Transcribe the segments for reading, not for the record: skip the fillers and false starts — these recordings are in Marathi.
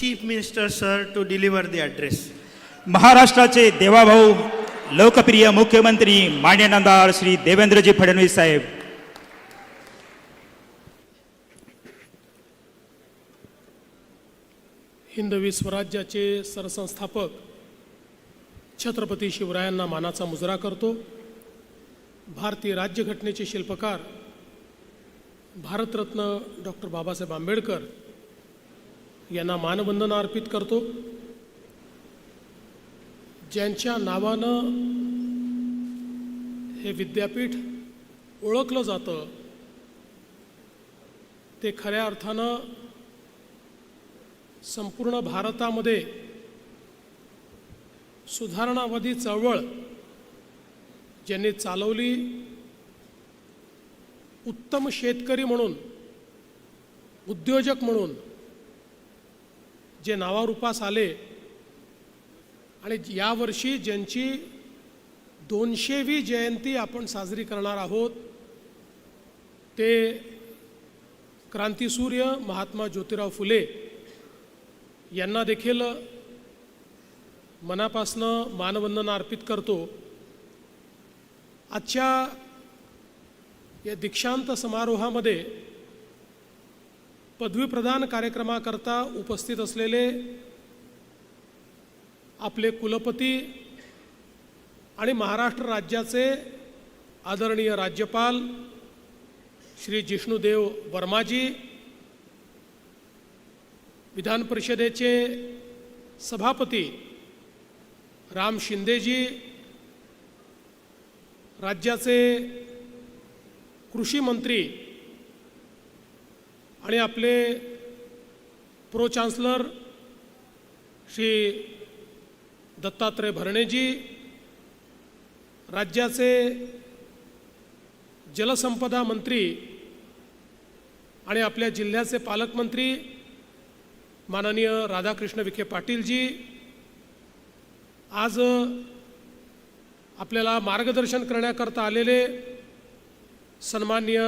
Chief Minister sir to deliver the address. महाराष्ट्राचे देवाभाऊ लोकप्रिय मुख्यमंत्री माननीय नामदार श्री देवेंद्रजी फडणवीस साहेब. हिंदवी स्वराज्याचे सरसंस्थापक छत्रपती शिवरायांना मानाचा मुजरा करतो. भारतीय राज्यघटनेचे शिल्पकार भारतरत्न डॉक्टर बाबासाहेब आंबेडकर यांना मानवंदना अर्पित करतो. ज्यांच्या नावानं हे विद्यापीठ ओळखलं जातं ते खऱ्या अर्थानं संपूर्ण भारतामध्ये सुधारणावादी चळवळ ज्यांनी चालवली, उत्तम शेतकरी म्हणून, उद्योजक म्हणून जे नावारूपास आले आणि यावर्षी ज्यांची 200वी जयंती आपण साजरी करणार आहोत ते क्रांतिसूर्य महात्मा ज्योतिराव फुले यांना देखील मनापासनं मानवंदना अर्पित करतो. आजच्या या दीक्षांत समारोहामध्ये पदवी प्रदान कार्यक्रमाकरता उपस्थित असलेले आपले कुलपती आणि महाराष्ट्र राज्याचे आदरणीय राज्यपाल श्री जिष्णुदेव वर्माजी, विधान परिषदेचे सभापती राम शिंदेजी, राज्याचे कृषी मंत्री आणि आपले प्रो चान्सलर श्री दत्तात्रय भरणेजी, राज्याचे जलसंपदा मंत्री आणि आपल्या जिल्ह्याचे पालकमंत्री माननीय राधाकृष्ण विखे पाटीलजी, आज आपल्याला मार्गदर्शन करण्याकरता आलेले सन्माननीय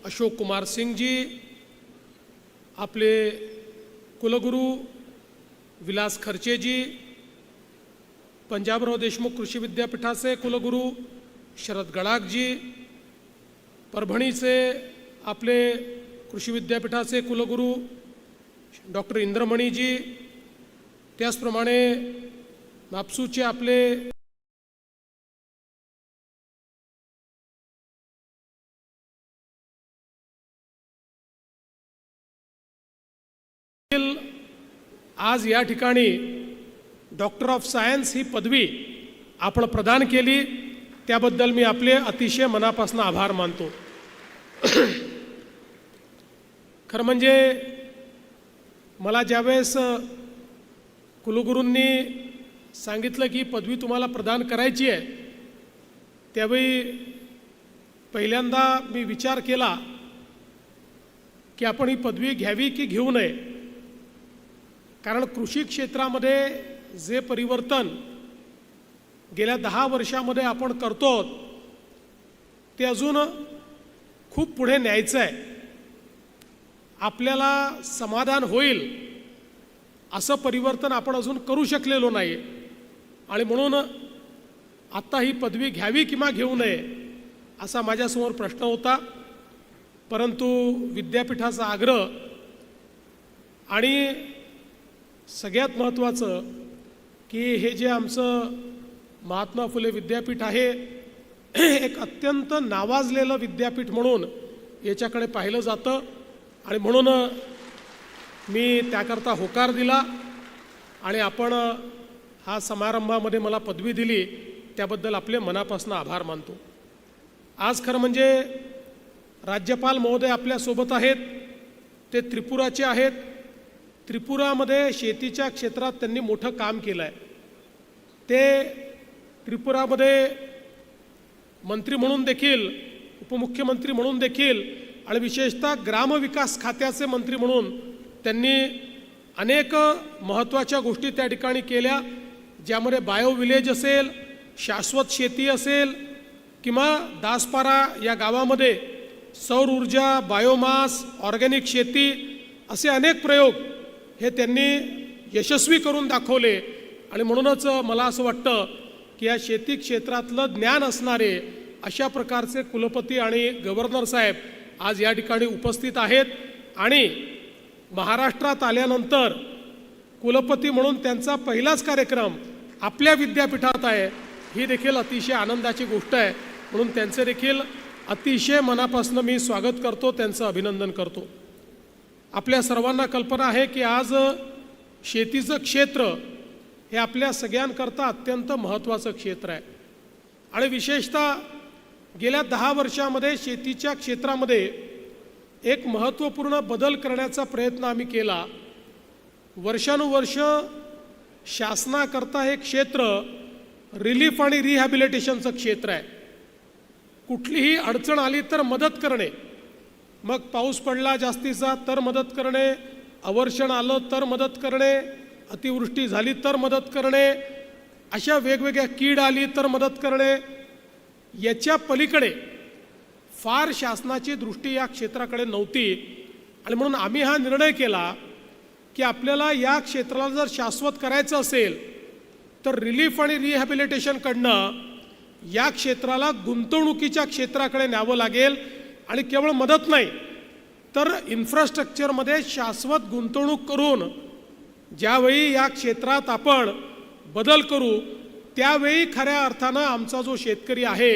अशोक कुमार सिंगजी, आपले कुलगुरू विलास खर्चेजी, पंजाबराव देशमुख कृषी विद्यापीठाचे कुलगुरू शरद गडाखजी, परभणीचे आपले कृषी विद्यापीठाचे कुलगुरू डॉक्टर इंद्रमणीजी, त्याचप्रमाणे नापसूचे आपले आज या ठिकाणी डॉक्टर ऑफ सायन्स ही पदवी आपण प्रदान केली त्याबद्दल मी आपले अतिशय मनापासून आभार मानतो. खरं म्हणजे मला ज्यावेळेस कुलगुरूंनी सांगितलं की पदवी तुम्हाला प्रदान करायची आहे त्यावेळी पहिल्यांदा मी विचार केला की आपण ही पदवी घ्यावी की घेऊ नये. कारण कृषी क्षेत्रामध्ये जे परिवर्तन गेल्या 10 वर्षामध्ये आपण करतो ते अजून खूप पुढे न्यायचं आहे. आपल्याला समाधान होईल असं परिवर्तन आपण अजून करू शकलेलो नाही आणि म्हणून आत्ता ही पदवी घ्यावी किंवा घेऊ नये असा माझ्यासमोर प्रश्न होता. परंतु विद्यापीठाचा आग्रह आणि सगळ्यात महत्त्वाचं की हे जे आमचं महात्मा फुले विद्यापीठ आहे एक अत्यंत नावाजलेलं विद्यापीठ म्हणून याच्याकडे पाहिलं जातं आणि म्हणून मी त्याकरता होकार दिला आणि आपण हा समारंभामध्ये मला पदवी दिली त्याबद्दल आपले मनापासून आभार मानतो. आज खरं म्हणजे राज्यपाल महोदय आपल्यासोबत आहेत, ते त्रिपुराचे आहेत. त्रिपुरामध्ये शेतीच्या क्षेत्रात त्यांनी मोठं काम केलं आहे. ते त्रिपुरामध्ये मंत्री म्हणून देखील, उपमुख्यमंत्री म्हणून देखील आणि विशेषतः ग्रामविकास खात्याचे मंत्री म्हणून त्यांनी अनेक महत्त्वाच्या गोष्टी त्या ठिकाणी केल्या, ज्यामध्ये बायो विलेज असेल, शाश्वत शेती असेल किंवा दासपारा या गावामध्ये सौर ऊर्जा, बायोमास, ऑर्गॅनिक शेती असे अनेक प्रयोग हे त्यांनी यशस्वी करून दाखवले. आणि म्हणूनच मला असं वाटतं की या शेती क्षेत्रातलं ज्ञान असणारे अशा प्रकारचे कुलपती आणि गव्हर्नर साहेब आज या ठिकाणी उपस्थित आहेत. आणि महाराष्ट्रात आल्यानंतर कुलपती म्हणून त्यांचा पहिलाच कार्यक्रम आपल्या विद्यापीठात आहे, ही देखील अतिशय आनंदाची गोष्ट आहे. म्हणून त्यांचे देखील अतिशय मनापासून मी स्वागत करतो, त्यांचं अभिनंदन करतो. आपल्या सर्वांना कल्पना आहे की आज शेतीचं क्षेत्र हे आपल्या सगळ्यांकरता अत्यंत महत्त्वाचं क्षेत्र आहे. आणि विशेषतः गेल्या 10 वर्षामध्ये शेतीच्या क्षेत्रामध्ये एक महत्त्वपूर्ण बदल करण्याचा प्रयत्न आम्ही केला. वर्षानुवर्ष शासनाकरता हे क्षेत्र रिलीफ आणि रिहॅबिलिटेशनचं क्षेत्र आहे. कुठलीही अडचण आली तर मदत करणे, मग पाऊस पडला जास्तीचा तर मदत करणे, अवर्षण आलं तर मदत करणे, अतिवृष्टी झाली तर मदत करणे, अशा वेगवेगळ्या कीड आली तर मदत करणे, याच्या पलीकडे फार शासनाची दृष्टी या क्षेत्राकडे नव्हती. आणि म्हणून आम्ही हा निर्णय केला की आपल्याला या क्षेत्राला जर शाश्वत करायचं असेल तर रिलीफ आणि रिहॅबिलिटेशनकडनं या क्षेत्राला गुंतवणुकीच्या क्षेत्राकडे न्यावं लागेल. आणि केवळ मदत नाही तर इन्फ्रास्ट्रक्चरमध्ये शाश्वत गुंतवणूक करून ज्यावेळी या क्षेत्रात आपण बदल करू त्यावेळी खऱ्या अर्थानं आमचा जो शेतकरी आहे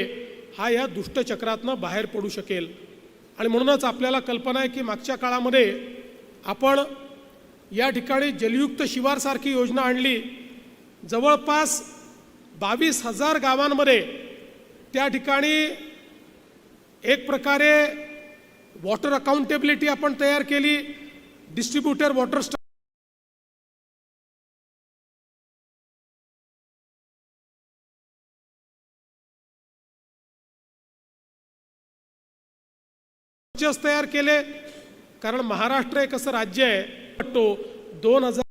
हा या दुष्टचक्रातनं बाहेर पडू शकेल. आणि म्हणूनच आपल्याला कल्पना आहे की मागच्या काळामध्ये आपण या ठिकाणी जलयुक्त शिवारसारखी योजना आणली. जवळपास 22,000 गावांमध्ये त्या ठिकाणी एक प्रकारे वॉटर अकाउंटेबिलिटी आपण तयार केली. डिस्ट्रीब्युटर वॉटर तयार केले. कारण महाराष्ट्र एक असं राज्य आहे 2000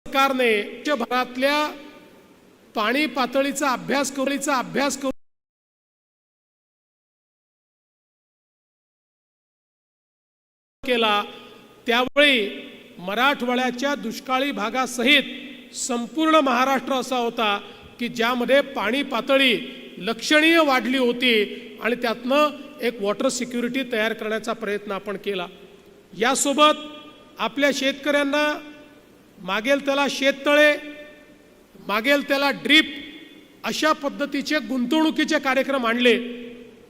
सरकारने भारतातल्या पाणी पातळीचा अभ्यास केला. त्यावेळी मराठवाड्याच्या दुष्काळी भागासहित संपूर्ण महाराष्ट्र असा होता की ज्यामध्ये पाणी पातळी लक्षणीय वाढली होती. आणि त्यातनं एक वॉटर सिक्युरिटी तयार करण्याचा प्रयत्न आपण केला. यासोबत आपल्या शेतकऱ्यांना मागेल त्याला शेततळे, मागेल त्याला ड्रीप अशा पद्धतीचे गुंतवणुकीचे कार्यक्रम आणले.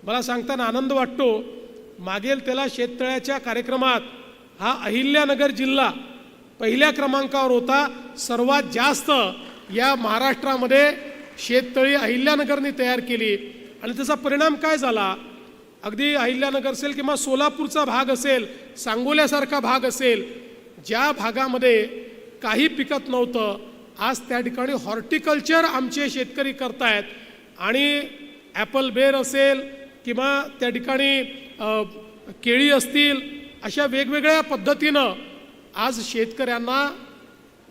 मला सांगताना आनंद वाटतो, मागेल त्याला शेततळ्याच्या कार्यक्रमात हा अहिल्यानगर जिल्हा पहिल्या क्रमांकावर होता. सर्वात जास्त या महाराष्ट्रामध्ये शेततळी अहिल्यानगरने तयार केली. आणि त्याचा परिणाम काय झाला, अगदी अहिल्यानगर असेल किंवा सोलापूरचा भाग असेल, सांगोल्यासारखा भाग असेल, ज्या भागामध्ये काही पिकत नव्हतं आज त्या ठिकाणी हॉर्टिकल्चर आमचे शेतकरी करतायत. आणि ॲपल बेर असेल किंवा त्या ठिकाणी केळी असतील, अशा वेगवेगळ्या पद्धतीनं आज शेतकऱ्यांना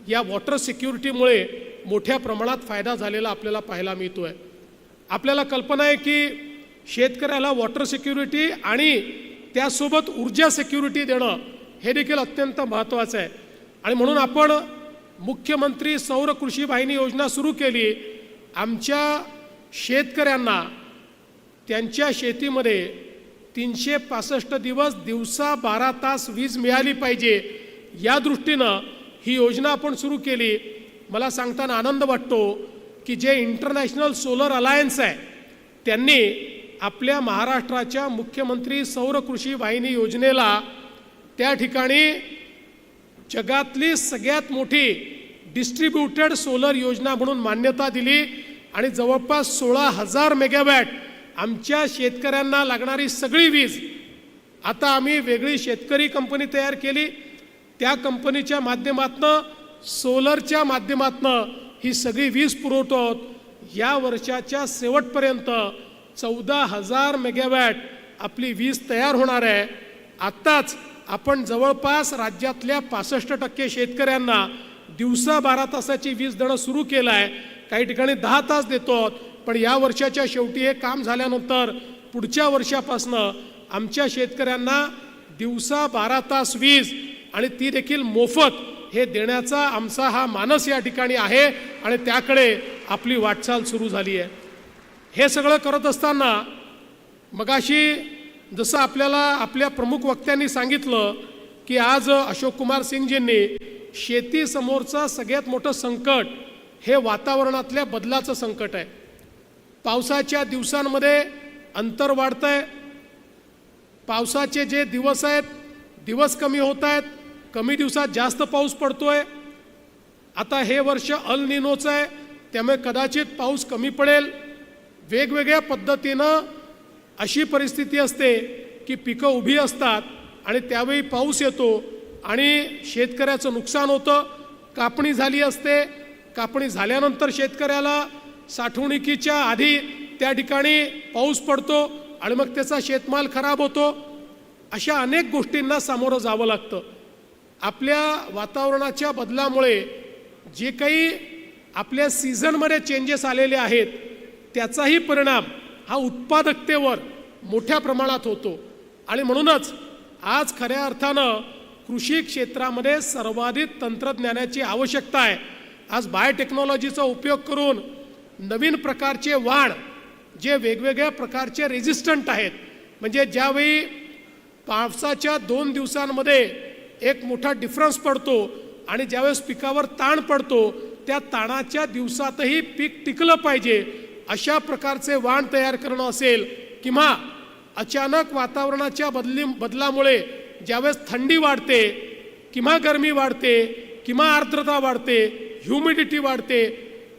या वॉटर सिक्युरिटीमुळे मोठ्या प्रमाणात फायदा झालेला आपल्याला पाहायला मिळतोय. आपल्याला कल्पना आहे की शेतकऱ्याला वॉटर सिक्युरिटी आणि त्यासोबत ऊर्जा सिक्युरिटी देणं हे देखील अत्यंत महत्त्वाचं आहे. आणि म्हणून आपण मुख्यमंत्री सौर कृषी वाहिनी योजना सुरू केली. आमच्या शेतकऱ्यांना त्यांच्या शेतीमध्ये 365 दिवस दिवसा 12 तास वीज मिळाली पाहिजे या दृष्टीनं ही योजना आपण सुरू केली. मला सांगताना आनंद वाटतो की जे इंटरनॅशनल सोलर अलायन्स आहे त्यांनी आपल्या महाराष्ट्राच्या मुख्यमंत्री सौर कृषी वाहिनी योजनेला त्या ठिकाणी जगातली सगळ्यात मोठी डिस्ट्रीब्युटेड सोलर योजना म्हणून मान्यता दिली. आणि जवळपास 16,000 मेगावॅट आमच्या शेतकऱ्यांना लागणारी सगळी वीज आता आम्ही वेगळी शेतकरी कंपनी तयार केली. त्या कंपनीच्या माध्यमातनं सोलरच्या माध्यमातनं ही सगळी वीज पुरवतो. या वर्षाच्या शेवटपर्यंत 14,000 मेगावॅट आपली वीज तयार होणार आहे. आत्ताच आपण जवळपास राज्यातल्या 65% शेतकऱ्यांना दिवसा 12 तासाची वीज देणं सुरू केलं आहे. काही ठिकाणी 10 तास देतो. पण या वर्षाच्या शेवटी हे काम झाल्यानंतर पुढच्या वर्षापासनं आमच्या शेतकऱ्यांना दिवसा 12 तास वीज आणि ती देखील मोफत हे देण्याचा आमचा हा मानस या ठिकाणी आहे आणि त्याकडे आपली वाटचाल सुरू झाली आहे. हे सगळं करत असताना मगाशी जसं आपल्याला आपल्या प्रमुख वक्त्यांनी सांगितलं की आज अशोक कुमार सिंगजींनी शेतीसमोरचं सगळ्यात मोठं संकट हे वातावरणातल्या बदलाचं संकट आहे. पावसाच्या दिवसांमध्ये अंतर वाढतंय, पावसाचे जे दिवस आहेत दिवस कमी होत आहेत, कमी दिवसात जास्त पाऊस पडतोय. आता हे वर्ष अल निनोचं आहे, त्यामुळे कदाचित पाऊस कमी पडेल. वेगवेगळ्या पद्धतीनं अशी परिस्थिती असते की पिकं उभी असतात आणि त्यावेळी पाऊस येतो आणि शेतकऱ्याचं नुकसान होतं. कापणी झाली असते, कापणी झाल्यानंतर शेतकऱ्याला साठवणुकीच्या आधी त्या ठिकाणी पाऊस पडतो आणि मग त्याचा शेतमाल खराब होतो. अशा अनेक गोष्टींना सामोरं जावं लागतं. आपल्या वातावरणाच्या बदलामुळे जे काही आपल्या सीझनमध्ये चेंजेस आलेले आहेत त्याचाही परिणाम हा उत्पादकतेवर मोठ्या प्रमाणात होतो. आणि म्हणूनच आज खऱ्या अर्थानं कृषी क्षेत्रामध्ये सर्वाधिक तंत्रज्ञानाची आवश्यकता आहे. आज बायोटेक्नॉलॉजीचा उपयोग करून नवीन प्रकारचे वाण जे वेगवेगळ्या प्रकारचे रेजिस्टंट आहेत, म्हणजे ज्यावेळी पावसाच्या 2 दिवसांमध्ये एक मोठा डिफरन्स पडतो आणि ज्यावेळेस पिकावर ताण पडतो त्या ताणाच्या दिवसातही पीक टिकलं पाहिजे अशा प्रकारचे वाण तयार करणं असेल, किंवा अचानक वातावरणाच्या बदलामुळे ज्यावेळेस थंडी वाढते किंवा गरमी वाढते किंवा आर्द्रता वाढते, ह्युमिडिटी वाढते,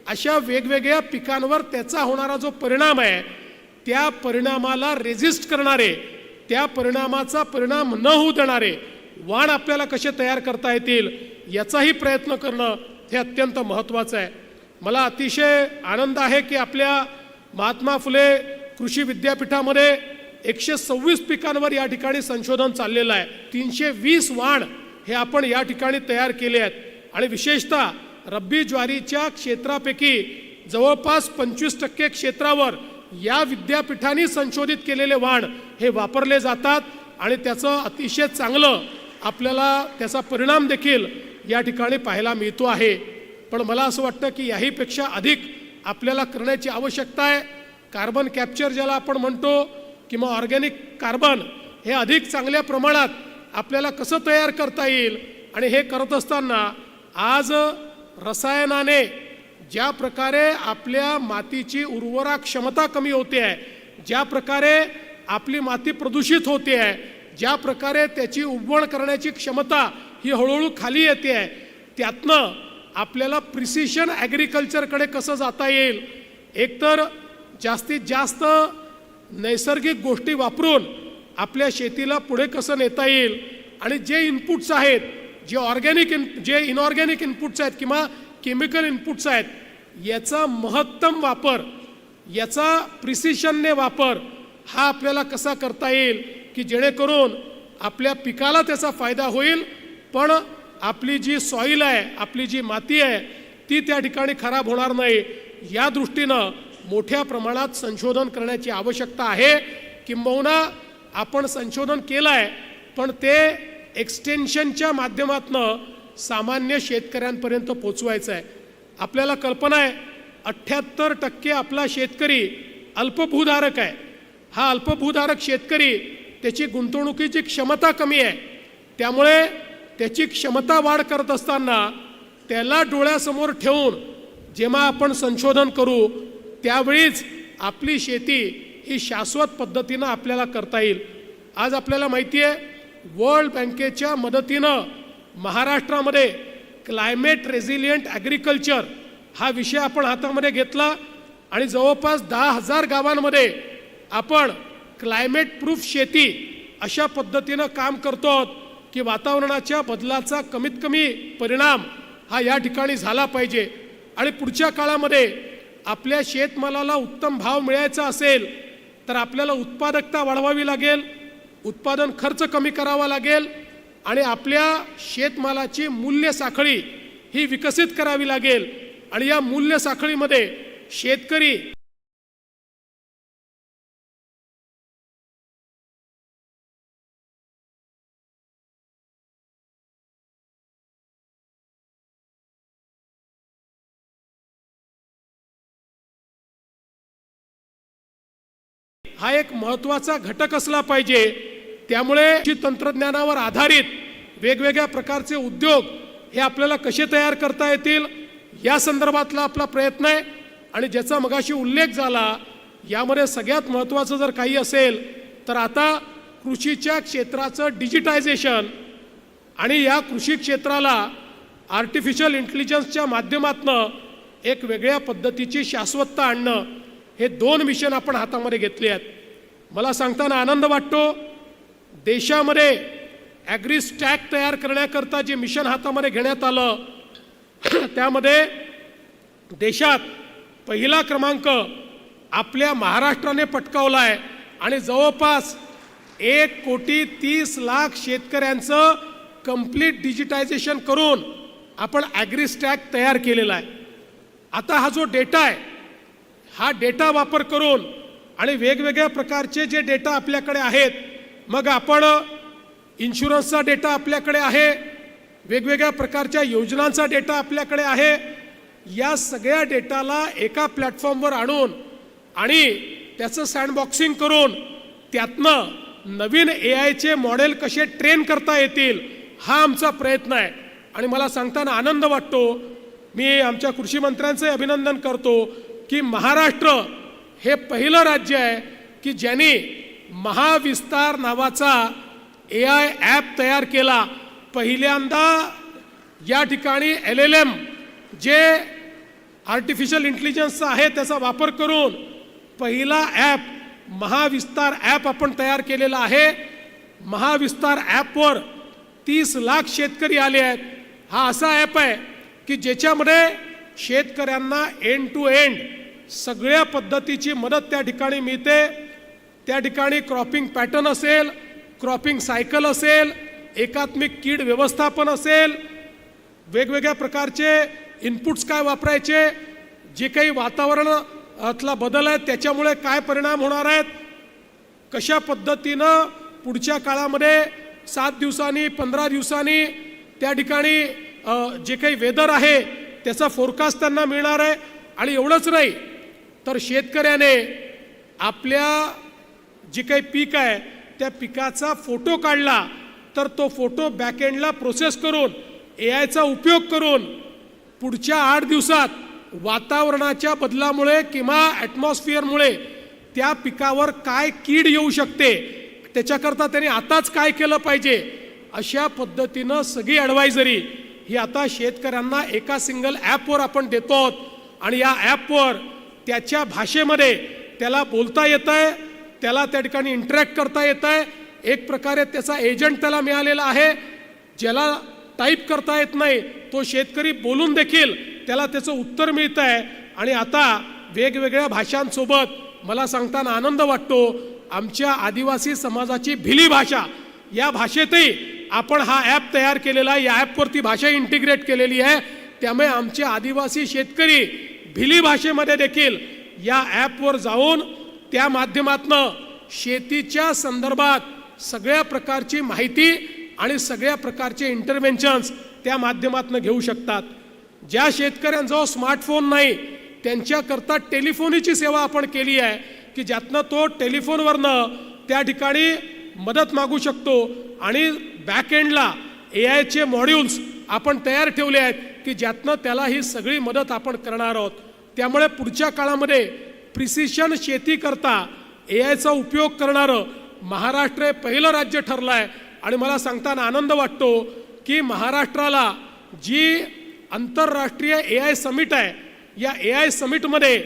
अशा वेगवेगळ्या पिकांवर त्याचा होणारा जो परिणाम आहे त्या परिणामाला रेजिस्ट करणारे, त्या परिणामाचा परिणाम न होऊ देणारे वाण आपल्याला कसे तयार करता येतील याचाही प्रयत्न करणं हे अत्यंत महत्त्वाचं आहे. मला अतिशय आनंद आहे की आपल्या महात्मा फुले कृषी विद्यापीठामध्ये 126 पिकांवर या ठिकाणी संशोधन चाललेलं आहे. 320 वाण हे आपण या ठिकाणी तयार केले आहेत आणि विशेषतः रब्बी ज्वारीच्या क्षेत्रापैकी जवळपास 25% क्षेत्रावर या विद्यापीठांनी संशोधित केलेले वाण हे वापरले जातात आणि त्याचं अतिशय चांगलं आपल्याला त्याचा परिणाम देखील या ठिकाणी पाहायला मिळतो आहे. पण मला असं वाटतं की याहीपेक्षा अधिक आपल्याला करण्याची आवश्यकता आहे. कार्बन कॅप्चर ज्याला आपण म्हणतो किंवा ऑर्गॅनिक कार्बन हे अधिक चांगल्या प्रमाणात आपल्याला कसं तयार करता येईल, आणि हे करत असताना आज रसायनाने ज्या प्रकारे आपल्या मातीची उर्वरा क्षमता कमी होते आहे, ज्या प्रकारे आपली माती प्रदूषित होते आहे, ज्या प्रकारे त्याची उगवण करण्याची क्षमता ही हळूहळू खाली येते आहे, त्यातनं आपल्याला प्रिसिशन ॲग्रिकल्चरकडे कसं जाता येईल, एकतर जास्तीत जास्त नैसर्गिक गोष्टी वापरून आपल्या शेतीला पुढे कसं नेता येईल, आणि जे इनपुट्स आहेत, जे इनऑर्गॅनिक इनपुट्स आहेत किंवा केमिकल इनपुट्स आहेत, याचा महत्तम वापर, याचा प्रिसिशनने वापर हा आपल्याला कसा करता येईल की जेणेकरून आपल्या पिकाला त्याचा फायदा होईल, पण आपली जी सॉईल आहे, आपली जी माती आहे ती त्या ठिकाणी खराब होणार नाही. या दृष्टीनं मोठ्या प्रमाणात संशोधन करण्याची आवश्यकता आहे. किंबहुना आपण संशोधन केलं आहे पण ते एक्सटेन्शनच्या माध्यमातून सामान्य शेतकऱ्यांपर्यंत पोचवायचं आहे. आपल्याला कल्पना आहे 78% आपला शेतकरी अल्पभूधारक आहे. हा अल्पभूधारक शेतकरी त्याची गुंतवणुकीची क्षमता कमी आहे, त्यामुळे त्याची क्षमता वाढ करत असताना त्याला डोळ्यासमोर ठेवून जेव्हा आपण संशोधन करू त्यावेळीच आपली शेती ही शाश्वत पद्धतीनं आपल्याला करता येईल. आज आपल्याला माहिती आहे वर्ल्ड बँकेच्या मदतीनं महाराष्ट्रामध्ये क्लायमेट रेझिलियंट ॲग्रिकल्चर हा विषय आपण हातामध्ये घेतला आणि जवळपास 10,000 गावांमध्ये आपण क्लायमेट प्रूफ शेती अशा पद्धतीनं काम करतो आहोत की वातावरणाच्या बदलाचा कमीत कमी परिणाम हा या ठिकाणी झाला पाहिजे. आणि पुढच्या काळामध्ये आपल्या शेतमालाला उत्तम भाव मिळायचा असेल तर आपल्याला उत्पादकता वाढवावी लागेल, उत्पादन खर्च कमी करावा लागेल आणि आपल्या शेतमालाची मूल्य साखळी ही विकसित करावी लागेल. आणि या मूल्य साखळीमध्ये शेतकरी हा एक महत्त्वाचा घटक असला पाहिजे. त्यामुळे तंत्रज्ञानावर आधारित वेगवेगळ्या प्रकारचे उद्योग हे आपल्याला कसे तयार करता येतील या संदर्भातला आपला प्रयत्न आहे. आणि ज्याचा मगाशी उल्लेख झाला, यामध्ये सगळ्यात महत्त्वाचं जर काही असेल तर आता कृषीच्या क्षेत्राचं डिजिटायझेशन आणि या कृषी क्षेत्राला आर्टिफिशियल इंटेलिजन्सच्या माध्यमातून एक वेगळ्या पद्धतीची शाश्वतता आणणं, हे 2 मिशन आपण हातामध्ये घेतले आहेत. मला सांगताना आनंद वाटतो, देशामध्ये ॲग्री स्टॅक तयार करण्याकरता जे मिशन हातामध्ये घेण्यात आलं त्यामध्ये देशात पहिला क्रमांक आपल्या महाराष्ट्राने पटकावला आहे. आणि जवळपास 1,30,00,000 शेतकऱ्यांचं कंप्लीट डिजिटायझेशन करून आपण ॲग्री स्टॅक तयार केलेला आहे. आता हा जो डेटा आहे, हा डेटा वापर करून आणि वेगवेगळ्या प्रकारचे जे डेटा आपल्याकडे आहेत, मग आपण इन्शुरन्सचा डेटा आपल्याकडे आहे, वेगवेगळ्या प्रकारच्या योजनांचा डेटा आपल्याकडे आहे, या सगळ्या डेटाला एका प्लॅटफॉर्मवर आणून आणि त्याचं सँडबॉक्सिंग करून त्यातनं नवीन AIचे मॉडेल कसे ट्रेन करता येतील, हा आमचा प्रयत्न आहे. आणि मला सांगताना आनंद वाटतो, मी आमच्या कृषी मंत्र्यांचे अभिनंदन करतो की महाराष्ट्र हे पहिलं राज्य आहे की ज्यांनी महाविस्तार नावाचा AI ॲप तयार केला. पहिल्यांदा या ठिकाणी LLM जे आर्टिफिशियल इंटेलिजन्सचा आहे त्याचा वापर करून पहिला ॲप महाविस्तार ॲप आपण तयार केलेला आहे. महाविस्तार ॲपवर 30,00,000 शेतकरी आले आहेत. हा असा ॲप आहे की ज्याच्यामध्ये शेतकऱ्यांना एंड टू एंड सगळ्या पद्धतीची मदत त्या ठिकाणी मिळते. त्या ठिकाणी क्रॉपिंग पॅटर्न असेल, क्रॉपिंग सायकल असेल, एकात्मिक कीड व्यवस्थापन असेल, वेगवेगळ्या प्रकारचे इनपुट्स काय वापरायचे, जे काही वातावरणातला बदल आहे त्याच्यामुळे काय परिणाम होणार आहेत, कशा पद्धतीनं पुढच्या काळामध्ये 7 दिवसांनी 15 दिवसांनी त्या ठिकाणी जे काही वेदर आहे त्याचा फोरकास्ट त्यांना मिळणार आहे. आणि एवढंच नाही तर शेतकऱ्याने आपल्या जे काही पीक आहे त्या पिकाचा फोटो काढला तर तो फोटो बॅकएंडला प्रोसेस करून AIचा उपयोग करून पुढच्या 8 दिवसात वातावरणाच्या बदलामुळे किंवा ॲटमॉस्फिअरमुळे त्या पिकावर काय कीड येऊ शकते, त्याच्याकरता त्यांनी आताच काय केलं पाहिजे, अशा पद्धतीनं सगळी ॲडवायझरी ही आता शेतकऱ्यांना एका सिंगल ॲपवर आपण देतो आहोत. आणि या ॲपवर त्याच्या भाषेमध्ये त्याला बोलता येतं आहे, त्याला त्या ठिकाणी इंटरॅक्ट करता येतं आहे. एक प्रकारे त्याचा एजंट त्याला मिळालेला आहे. ज्याला टाईप करता येत नाही तो शेतकरी बोलून देखील त्याला त्याचं उत्तर मिळतं आहे. आणि आता वेगवेगळ्या भाषांसोबत मला सांगताना आनंद वाटतो, आमच्या आदिवासी समाजाची भिली भाषा या भाषेतही आपण हा ॲप तयार केलेला आहे. या ॲपवरती भाषा इंटिग्रेट केलेली आहे. त्यामुळे आमचे आदिवासी शेतकरी भिली भाषेमध्ये देखील या ॲपवर जाऊन त्या माध्यमातनं शेतीच्या संदर्भात सगळ्या प्रकारची माहिती आणि सगळ्या प्रकारचे इंटरव्हेन्शन्स त्या माध्यमातून घेऊ शकतात. ज्या शेतकऱ्यांजवळ स्मार्टफोन नाही त्यांच्याकरता टेलिफोनीची सेवा आपण केली आहे की ज्यातनं तो टेलिफोनवरनं त्या ठिकाणी मदत मागू शकतो. आणि बॅकएंडला AIचे मॉड्यूल्स आपण तयार ठेवले आहेत की ज्यातनं त्याला ही सगळी मदत आपण करणार आहोत. त्यामुळे पुढच्या काळामध्ये प्रिसिशन शेती करता AIचा उपयोग करणारं महाराष्ट्र हे पहिलं राज्य ठरलं आहे. आणि मला सांगताना आनंद वाटतो की महाराष्ट्राला जी आंतरराष्ट्रीय AI समिट आहे, या AI समिटमध्ये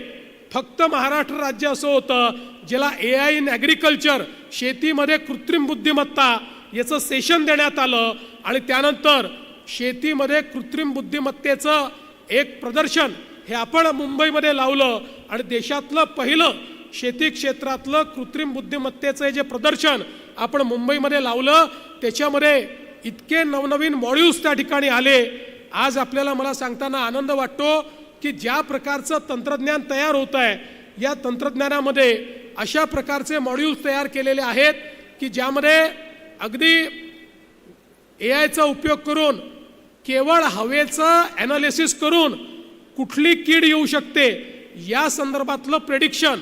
फक्त महाराष्ट्र राज्य असं होतं ज्याला AI इन ॲग्रिकल्चर, शेतीमध्ये कृत्रिम बुद्धिमत्ता याचं सेशन देण्यात आलं. आणि त्यानंतर शेतीमध्ये कृत्रिम बुद्धिमत्तेचं एक प्रदर्शन हे आपण मुंबईमध्ये लावलं. आणि देशातलं पहिलं शेती क्षेत्रातलं कृत्रिम बुद्धिमत्तेचं जे प्रदर्शन आपण मुंबईमध्ये लावलं, त्याच्यामध्ये इतके नवनवीन मॉड्यूल्स त्या ठिकाणी आले. आज आपल्याला मला सांगताना आनंद वाटतो की ज्या प्रकारचं तंत्रज्ञान तयार होत आहे, या तंत्रज्ञानामध्ये अशा प्रकारचे मॉड्यूल्स तयार केलेले आहेत की ज्यामध्ये अगदी AIचा उपयोग करून केवळ हवेचं ॲनालिसिस करून कुठली कीड येऊ शकते या संदर्भातलं प्रेडिक्शन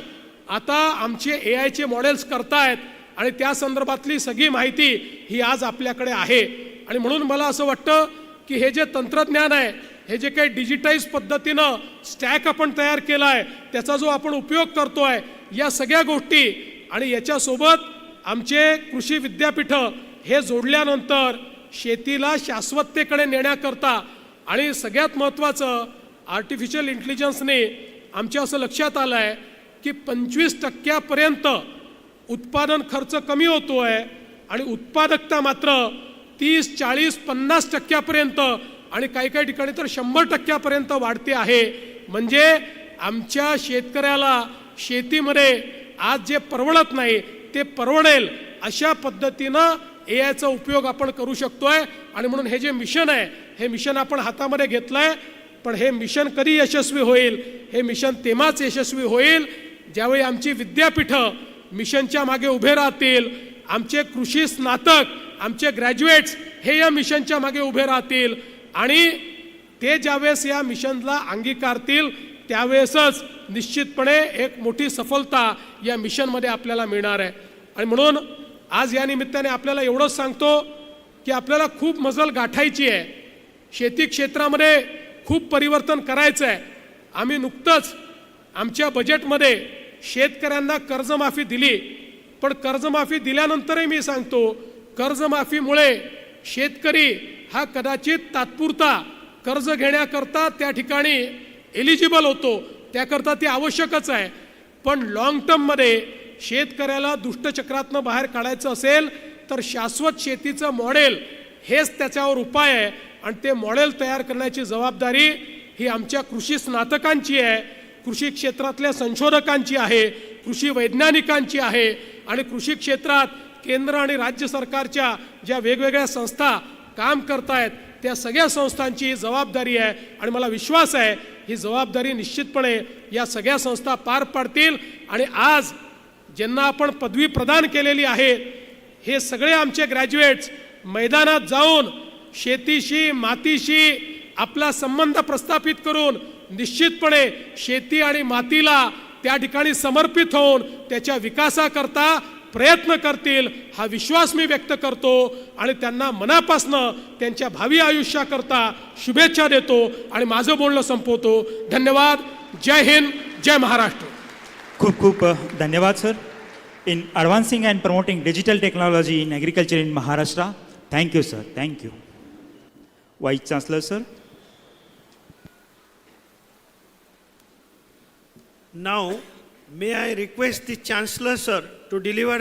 आता आमचे AIचे मॉडेल्स करतायत आणि त्या संदर्भातली सगळी माहिती ही आज आपल्याकडे आहे. आणि म्हणून मला असं वाटतं की हे जे तंत्रज्ञान आहे, हे जे काही डिजिटाईज पद्धतीनं स्टॅक आपण तयार केला आहे, त्याचा जो आपण उपयोग करतो आहे, या सगळ्या गोष्टी आणि याच्यासोबत आमचे कृषी विद्यापीठं हे जोडल्यानंतर शेतीला शाश्वततेकडे नेण्याकरता आणि सगळ्यात महत्त्वाचं आर्टिफिशियल इंटेलिजन्सने आमच्या असं लक्षात आलं आहे की 25% उत्पादन खर्च कमी होतो आहे आणि उत्पादकता मात्र 30, 40, 50% आणि काही काही ठिकाणी तर 100% वाढते आहे. म्हणजे आमच्या शेतकऱ्याला शेतीमध्ये आज जे परवडत नाही ते परवडेल अशा पद्धतीनं AIचा उपयोग आपण करू शकतोय. आणि म्हणून हे जे मिशन आहे, हे मिशन आपण हातामध्ये घेतलंय. पण हे मिशन कधी यशस्वी होईल? हे मिशन तेव्हाच यशस्वी होईल ज्यावेळी आमची विद्यापीठं मिशनच्या मागे उभे राहतील, आमचे कृषी स्नातक, आमचे ग्रॅज्युएट्स हे या मिशनच्या मागे उभे राहतील आणि ते ज्यावेळेस या मिशनला अंगीकारतील त्यावेळेसच निश्चितपणे एक मोठी सफलता या मिशनमध्ये आपल्याला मिळणार आहे. आणि म्हणून आज या निमित्ताने आपल्याला एवढंच सांगतो की आपल्याला खूप मजल गाठायची आहे. शेती क्षेत्रामध्ये खूप परिवर्तन करायचं आहे. आम्ही नुकतंच आमच्या बजेटमध्ये शेतकऱ्यांना कर्जमाफी दिली. पण कर्जमाफी दिल्यानंतरही मी सांगतो, कर्जमाफीमुळे शेतकरी हा कदाचित तात्पुरता कर्ज घेण्याकरता त्या ठिकाणी एलिजिबल होतो, त्याकरता ती आवश्यकच आहे. पण लॉंग टर्ममध्ये शेतकऱ्याला दुष्टचक्रातनं बाहेर काढायचं असेल तर शाश्वत शेतीचं मॉडेल हेच त्याच्यावर उपाय आहे. आणि ते मॉडेल तयार करण्याची जबाबदारी ही आमच्या कृषी स्नातकांची आहे, कृषी क्षेत्रातल्या संशोधकांची आहे, कृषी वैज्ञानिकांची आहे. आणि कृषी क्षेत्रात केंद्र आणि राज्य सरकारच्या ज्या वेगवेगळ्या संस्था काम करतायत त्या सगळ्या संस्थांची ही जबाबदारी आहे. आणि मला विश्वास आहे ही जबाबदारी निश्चितपणे या सगळ्या संस्था पार पाडतील. आणि आज ज्यांना आपण पदवी प्रदान केलेली आहे हे सगळे आमचे ग्रॅज्युएट्स मैदानात जाऊन शेतीशी, मातीशी आपला संबंध प्रस्थापित करून निश्चितपणे शेती आणि मातीला त्या ठिकाणी समर्पित होऊन त्याच्या विकासाकरता प्रयत्न करतील हा विश्वास मी व्यक्त करतो. आणि त्यांना मनापासनं त्यांच्या भावी आयुष्याकरता शुभेच्छा देतो आणि माझं बोलणं संपवतो. धन्यवाद. जय हिंद, जय महाराष्ट्र. खूप खूप धन्यवाद sir. In advancing and promoting digital technology in agriculture in Maharashtra. Thank you sir. Thank you. Vice Chancellor sir. Now, may I request the Chancellor sir to deliver